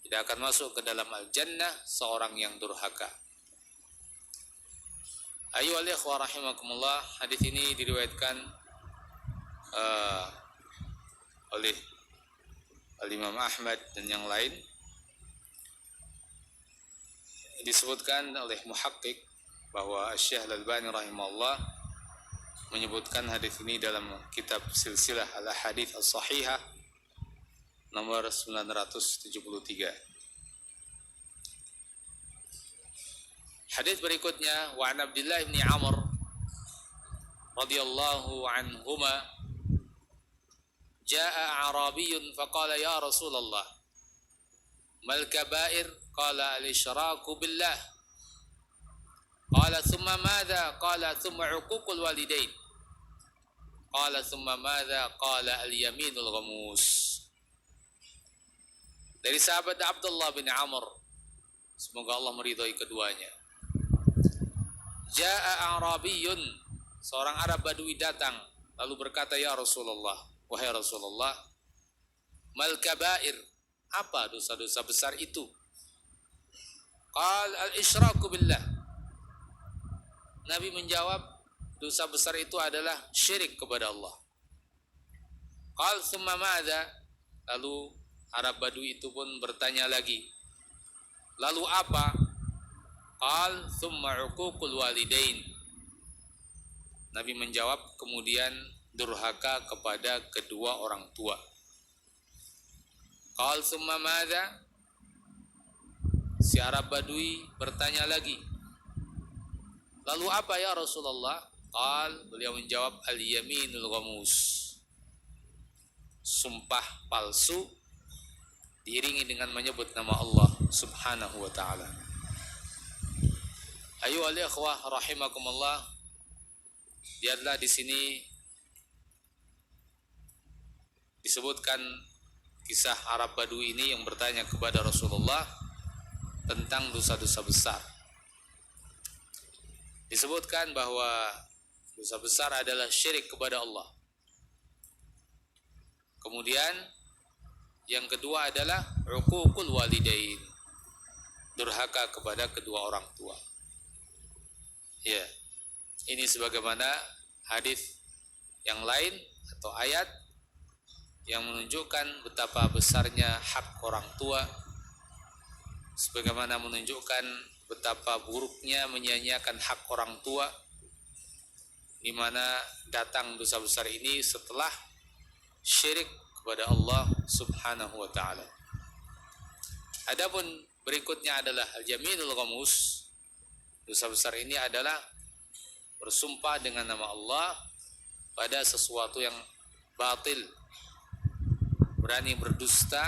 Tidak akan masuk ke dalam al-jannah seorang yang durhaka. Ayyuhal ikhwah rahimakumullah, hadis ini diriwayatkan oleh Imam Ahmad dan yang lain. Disebutkan oleh muhakkik bahwa Syekh Al-Albani rahimahullah menyebutkan hadis ini dalam kitab Silsilah Al-Ahadits As-Sahihah nomor 973. Hadis berikutnya, wa an Abdullah bin Amr radhiyallahu anhuma jaa'a Arabiyyun faqala ya Rasulullah mal kabair qala al-isyraku billah qala thumma madza qala thumma 'uququl walidain qala thumma madza qala al-yaminul ghamus. Dari sahabat Abdullah bin Amr, semoga Allah meridhai keduanya. Jaa'a Arabiyyun, seorang Arab Badui datang lalu berkata, ya Rasulullah, wahai Rasulullah, mal kabair, apa dosa-dosa besar itu? Qal al-isyraku billah. Nabi menjawab, dosa besar itu adalah syirik kepada Allah. Qal thumma madza? Lalu Arab Badui itu pun bertanya lagi, lalu apa? Qal thumma 'uququl walidain. Nabi menjawab, kemudian durhaka kepada kedua orang tua. Qal thumma madza? Si Arab Badui bertanya lagi, lalu apa ya Rasulullah? Qal, beliau menjawab, al-yaminul ghamus. Sumpah palsu diiringi dengan menyebut nama Allah Subhanahu wa ta'ala. Ayyuhal ikhwah rahimakumullah, lihatlah di sini disebutkan kisah Arab Badui ini yang bertanya kepada Rasulullah tentang dosa-dosa besar. Disebutkan bahwa dosa besar adalah syirik kepada Allah. Kemudian yang kedua adalah uququl walidain, durhaka kepada kedua orang tua. Ya, ini sebagaimana hadis yang lain atau ayat yang menunjukkan betapa besarnya hak orang tua, sebagaimana menunjukkan betapa buruknya menyia-nyiakan hak orang tua, di mana datang dosa besar ini setelah syirik kepada Allah Subhanahu wa ta'ala. Adapun berikutnya adalah al-yaminul ghamus. Dosa besar ini adalah bersumpah dengan nama Allah pada sesuatu yang batil, berani berdusta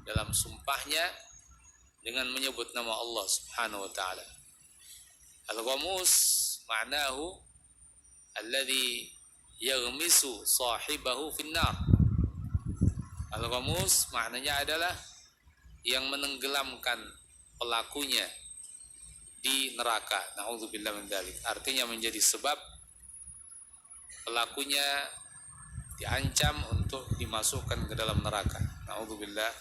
dalam sumpahnya dengan menyebut nama Allah Subhanahu wa ta'ala. Al-ghamus ma'nahu alladhi yaghmisu sahibahu finnar. Al-ghamus maknanya adalah yang menenggelamkan pelakunya di neraka. Na'udzubillah min dzalik. Artinya menjadi sebab pelakunya diancam untuk dimasukkan ke dalam neraka. Na'udzubillah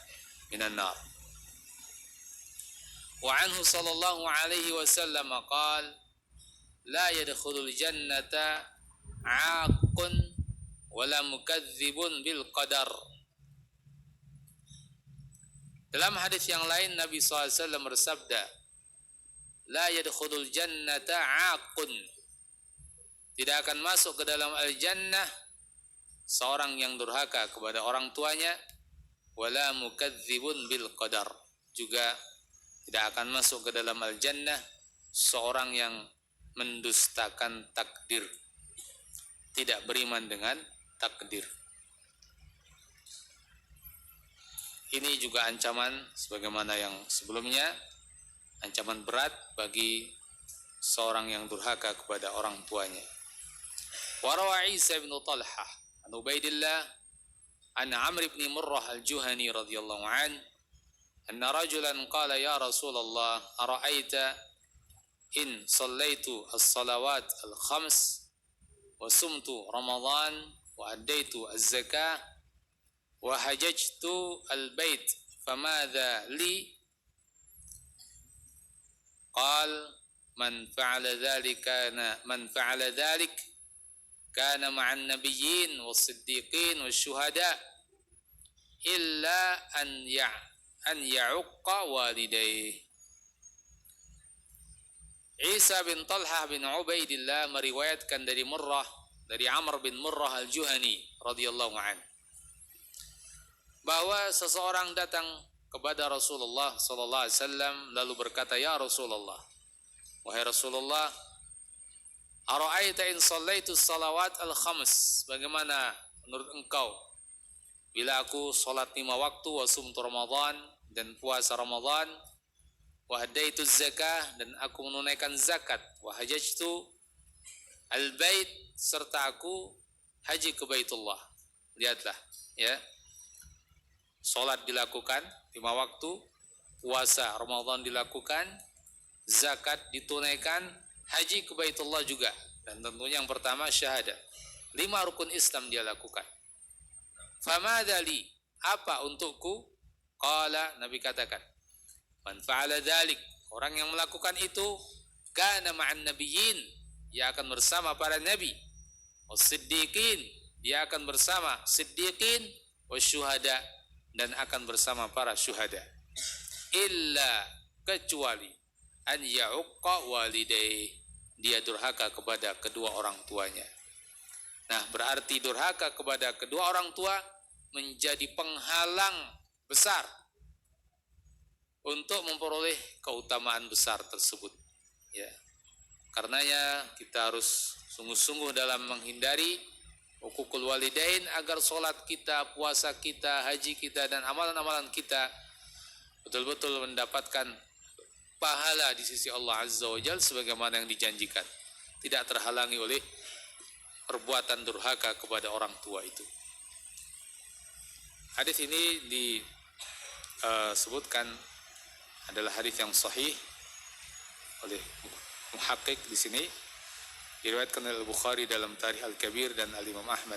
minan nar. Wa anhu sallallahu alaihi wasallam qala la yadkhulul jannata 'aqun wala mukadzibun bil qadar. Dalam hadis yang lain Nabi SAW bersabda, la yadkhulul jannata 'aqun, tidak akan masuk ke dalam al-jannah seorang yang durhaka kepada orang tuanya, wala mukadzibun bil qadar, juga tidak akan masuk ke dalam al-jannah seorang yang mendustakan takdir, tidak beriman dengan takdir. Ini juga ancaman sebagaimana yang sebelumnya, ancaman berat bagi seorang yang durhaka kepada orang tuanya. Wa rawa Isa bin Talhah an Ubaidillah an Amr bin Murrah al-Juhani radhiyallahu an anna rajulan qala ya Rasulullah ara'aita in sallaitu as-salawat al-khams wa sumtu Ramadan wa addaitu az-zakah wa hajajtu al-bait famadha li qal man fa'ala dhalik kana ma'an nabiyyin was-siddiqin wash-shuhada illa an ya'uqqa walidayhi. Isa bin Talhah bin Ubaidillah meriwayatkan dari Amr bin Murrah al-Juhani radhiyallahu an, bahwa seseorang datang kepada Rasulullah sallallahu alaihi wasallam lalu berkata, ya Rasulullah, wahai Rasulullah, ara'aita in sallaitu salawat al-khams, bagaimana menurut engkau bila aku salat 5 waktu, wa sumtu Ramadan, dan puasa Ramadan, wa addaitu zakah, dan aku menunaikan zakat, wa hajajtu al-bait, serta aku haji ke Baitullah. Lihatlah, ya. Salat dilakukan 5 waktu, puasa Ramadan dilakukan, zakat ditunaikan, haji ke Baitullah juga, dan tentunya yang pertama syahadah. 5 rukun Islam dia lakukan. Famadha li, apa untukku? Qala, Nabi katakan, man fa'ala dhalik, orang yang melakukan itu, kana ma'an nabiyyin, dia akan bersama para nabi, was-siddiqin, dia akan bersama siddiqin, wasyuhada, dan akan bersama para syuhada, illa, kecuali an ya'uqqa walidayhi, dia durhaka kepada kedua orang tuanya. Nah, berarti durhaka kepada kedua orang tua menjadi penghalang besar untuk memperoleh keutamaan besar tersebut, ya. Karenanya kita harus sungguh-sungguh dalam menghindari hukukul walidain, agar sholat kita, puasa kita, haji kita, dan amalan-amalan kita betul-betul mendapatkan pahala di sisi Allah Azza wa Jalla sebagaimana yang dijanjikan, tidak terhalangi oleh perbuatan durhaka kepada orang tua itu. Hadis ini disebutkan adalah hadis yang sahih oleh muhaqqiq di sini, diriwayatkan oleh Al-Bukhari dalam Tarikh Al-Kabir dan Al-Imam Ahmad.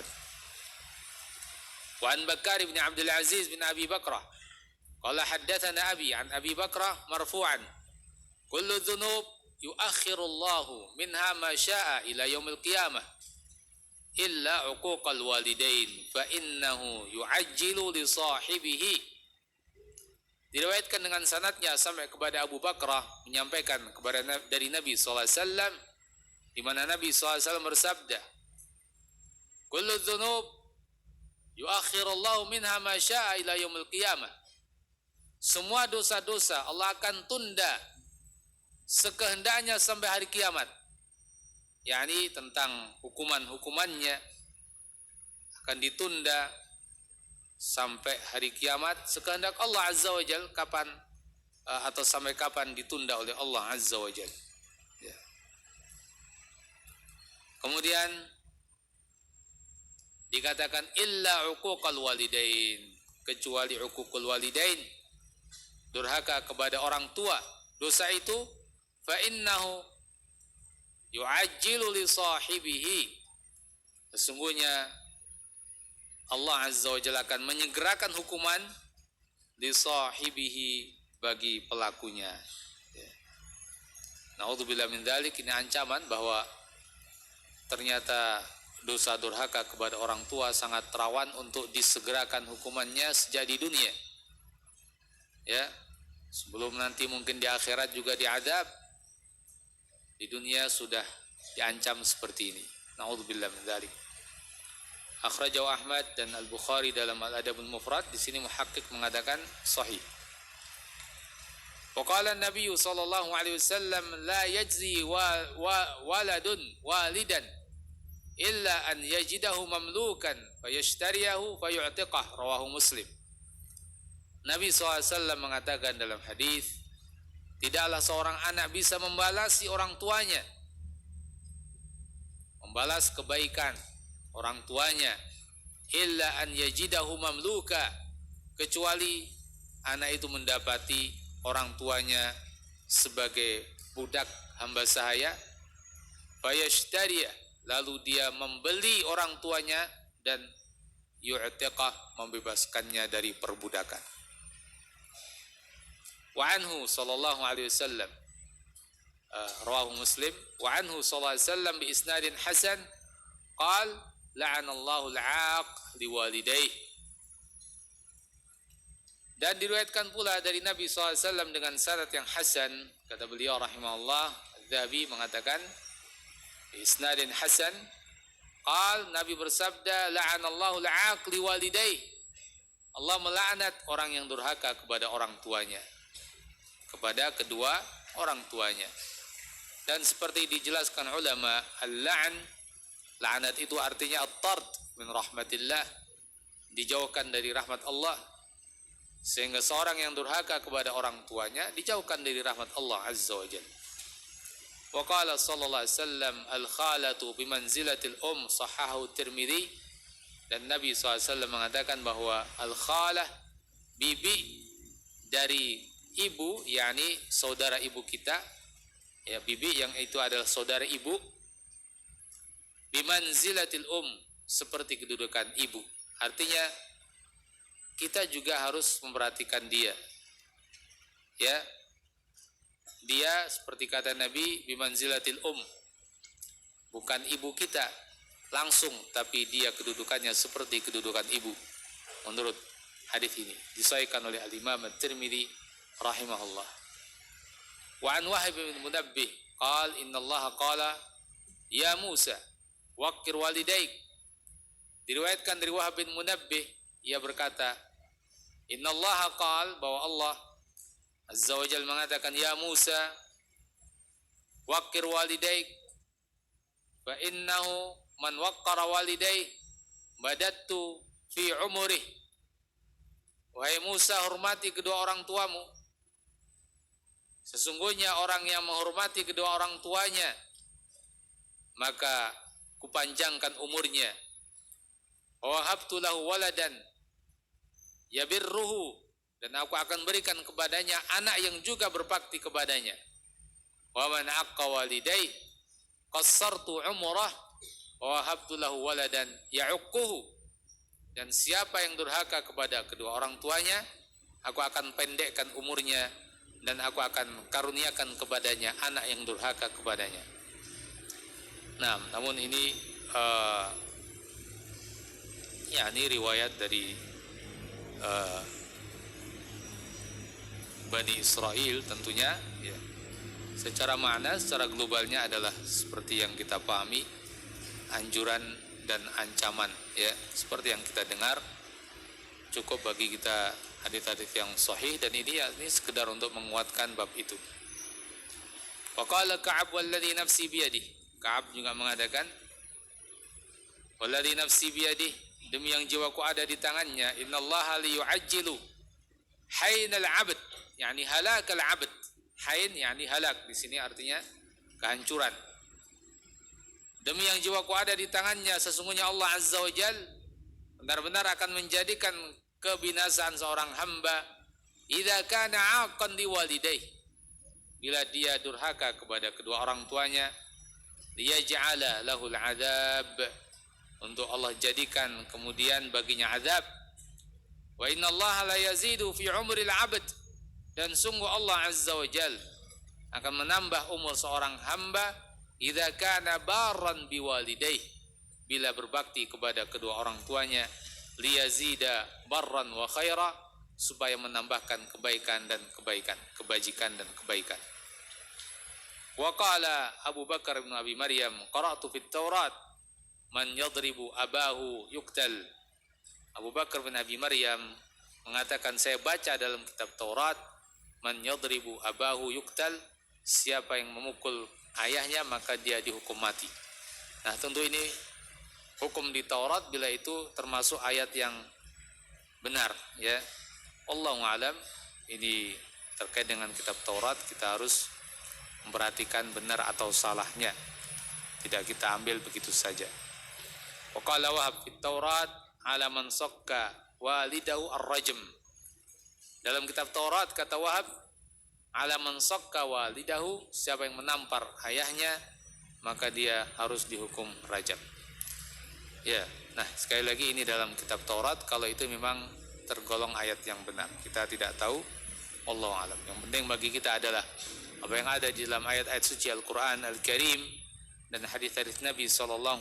Wa an Bakar bin Abdul Aziz bin Abi Bakrah qala haddatsana abi an Abi Bakrah marfu'an kullu dhunub yuakhiru Allahu minha ma syaa ila yaumil qiyamah illa uquqal walidain fa innahu yu'ajjilu li sahibihi. Diriwayatkan dengan sanadnya sampai kepada Abu Bakrah menyampaikan kepada dari Nabi SAW, di mana Nabi SAW bersabda, kullu dhunub yuakhirullahu minha ma syaa ila yaumil qiyamah, semua dosa-dosa Allah akan tunda sekehendaknya sampai hari kiamat, yakni tentang hukuman-hukumannya akan ditunda sampai hari kiamat sekehendak Allah Azza wa Jalla, kapan atau sampai kapan ditunda oleh Allah Azza wa Jalla, ya. Kemudian dikatakan illa uquqal walidain, kecuali uququl walidain, durhaka kepada orang tua, dosa itu fa innahu yu'ajjilu li sahibihi, sesungguhnya Allah Azza wa Jalla akan menyegerakan hukuman li sahibihi, bagi pelakunya, ya. Na'udzubillah min dzalik, ini ancaman bahwa ternyata dosa durhaka kepada orang tua sangat rawan untuk disegerakan hukumannya sejak di dunia, ya, sebelum nanti mungkin di akhirat juga diadab. Di dunia sudah diancam seperti ini. Na'udzubillah min dzalik. Akhrajahu Ahmad dan Al-Bukhari dalam Al-Adabul Mufrad. Di sini muhaqqiq mengatakan sahih. Wa qala an-nabiy sallallahu alaihi wasallam la yajzi waladun walidan illa an yajidahu mamlukan fayashtariyahu fayu'tiqah, rawahu Muslim. Nabi SAW mengatakan dalam hadis, tidaklah seorang anak bisa membalasi orang tuanya, membalas kebaikan orang tuanya, illa an yajidahu mamluka, kecuali anak itu mendapati orang tuanya sebagai budak hamba sahaya, fayashtariya, lalu dia membeli orang tuanya dan yu'tiqah, membebaskannya dari perbudakan. Wa anhu sallallahu alaihi wasallam, rawahu Muslim, wa anhu sallallahu alaihi wasallam bi isnadin hasan, qal la'anallahu al-'aq liwalidayhi. Dan diriwayatkan pula dari Nabi SAW dengan sanad yang hasan, kata beliau rahimahullah, Az-Zahabi mengatakan isnadin hasan, qal, Nabi bersabda, la'anallahu al-'aq liwalidayhi, Allah melaknat orang yang durhaka kepada orang tuanya, kepada kedua orang tuanya. Dan seperti dijelaskan ulama, al-la'n, laknat itu artinya at-tard min rahmatillah, dijauhkan dari rahmat Allah. Sehingga seorang yang durhaka kepada orang tuanya dijauhkan dari rahmat Allah Azza wa Jalla. Wa qala sallallahu alaihi wasallam, al-khalatu bimanzilatil sahahu Tirmidzi. Dan Nabi SAW mengatakan bahwa al-khalah, bibi dari ibu, yakni saudara ibu kita, ya, bibi yang itu adalah saudara ibu, bimanzilatil seperti kedudukan ibu. Artinya kita juga harus memperhatikan dia, ya, dia seperti kata Nabi, bimanzilatil bukan ibu kita langsung, tapi dia kedudukannya seperti kedudukan ibu. Menurut hadis ini disahihkan oleh al-Imam At-Tirmidzi rahimahullah. Wa an Wahib bin Munabbih qala innallaha qala ya Musa waqqir walidayk. Diriwayatkan dari Wahib bin Munabbih, ia berkata, innallaha qala, bahwa Allah Azza wa Jalla mengatakan, ya Musa waqqir walidayk fa innahu man waqqara walidayh badattu fi umrih. Wahai Musa, hormati kedua orang tuamu, sesungguhnya orang yang menghormati kedua orang tuanya maka kupanjangkan umurnya. Wa wahabtu lahu waladan yabirruhu, dan aku akan berikan kepadanya anak yang juga berbakti kepadanya. Wa man aqqa walidayh qassartu umrah wa wahabtu lahu waladan ya'uquhu, dan siapa yang durhaka kepada kedua orang tuanya, aku akan pendekkan umurnya dan aku akan karuniakan kepadanya anak yang durhaka kepadanya. Nah, namun ini ini riwayat dari Bani Israel tentunya, ya. Secara makna, secara globalnya adalah seperti yang kita pahami, anjuran dan ancaman, ya, seperti yang kita dengar. Cukup bagi kita hadis-hadis yang sahih, dan ini sekedar untuk menguatkan bab itu. Wa qala Ka'ab walladzi nafsi biyadihi, Ka'ab juga mengatakan, walladzi nafsi biyadihi, demi yang jiwaku ada di tangannya, innallaha liyu'ajjilu hainal 'abd, yakni halakal 'abd. Hain yakni halak, di sini artinya kehancuran. Demi yang jiwaku ada di tangannya, sesungguhnya Allah Azza wa Jalla benar-benar akan menjadikan kebinasaan seorang hamba idza kana 'aqan liwalidayhi, bila dia durhaka kepada kedua orang tuanya, liyaj'ala lahul 'adzab, untuk Allah jadikan kemudian baginya azab. Wa innallaha la yazidu fi umril 'abd, dan sungguh Allah Azza wa Jal akan menambah umur seorang hamba idza kana barran biwalidayhi, bila berbakti kepada kedua orang tuanya, liyazida barran wa khaira, supaya menambahkan kebaikan dan kebaikan, kebajikan dan kebaikan. Wa qala Abu Bakar bin Abi Maryam, qara'tu fit Taurat man yadribu abahu yuktal. Abu Bakar bin Abi Maryam mengatakan, saya baca dalam kitab Taurat, man yadribu abahu yuktal, siapa yang memukul ayahnya maka dia dihukum mati. Nah, tentu ini hukum di Taurat bila itu termasuk ayat yang benar, ya. Allahu a'lam, ini terkait dengan kitab Taurat, kita harus memperhatikan benar atau salahnya, tidak kita ambil begitu saja. Wa qala Wahab fit Taurat ala man sakka walidahu ar-rajm. Dalam kitab Taurat kata Wahab, ala man sakka walidahu, siapa yang menampar ayahnya maka dia harus dihukum rajam. Ya, nah sekali lagi ini dalam kitab Taurat, kalau itu memang tergolong ayat yang benar. Kita tidak tahu, wallahu alam. Yang penting bagi kita adalah apa yang ada di dalam ayat-ayat suci Al-Qur'an Al-Karim dan hadis-hadis Nabi SAW,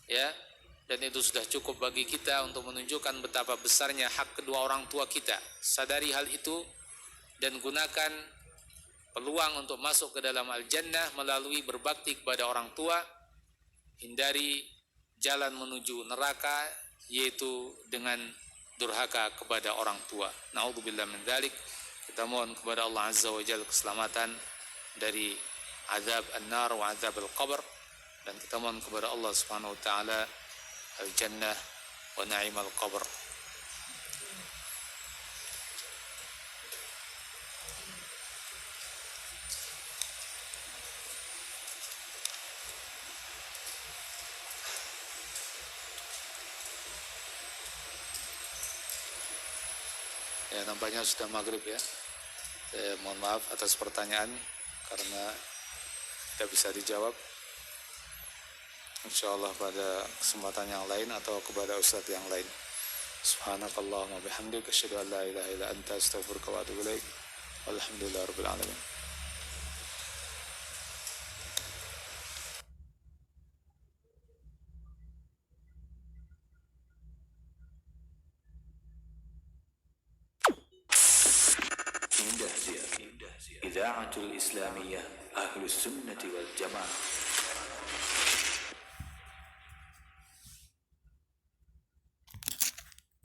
ya, dan itu sudah cukup bagi kita untuk menunjukkan betapa besarnya hak kedua orang tua kita. Sadari hal itu dan gunakan peluang untuk masuk ke dalam al-jannah melalui berbakti kepada orang tua. Hindari jalan menuju neraka, yaitu dengan durhaka kepada orang tua. Na'udzubillah min dzalik. Kita mohon kepada Allah Azza wa Jalla keselamatan dari azab an-nar wa azab al-qabr, dan kita mohon kepada Allah Subhanahu wa taala al-jannah wa na'im al-qabr. Ya, nampaknya sudah maghrib ya. Mohon maaf atas pertanyaan karena tidak bisa dijawab. Insyaallah pada kesempatan yang lain atau kepada ustadz yang lain. Subhanakallahumma bihamdika asyhadu an la ilaha illa anta astaghfiruka wa atubu ilaik. Walhamdulillahirabbil alamin. إذاعة الإسلامية أهل السنة والجماعة.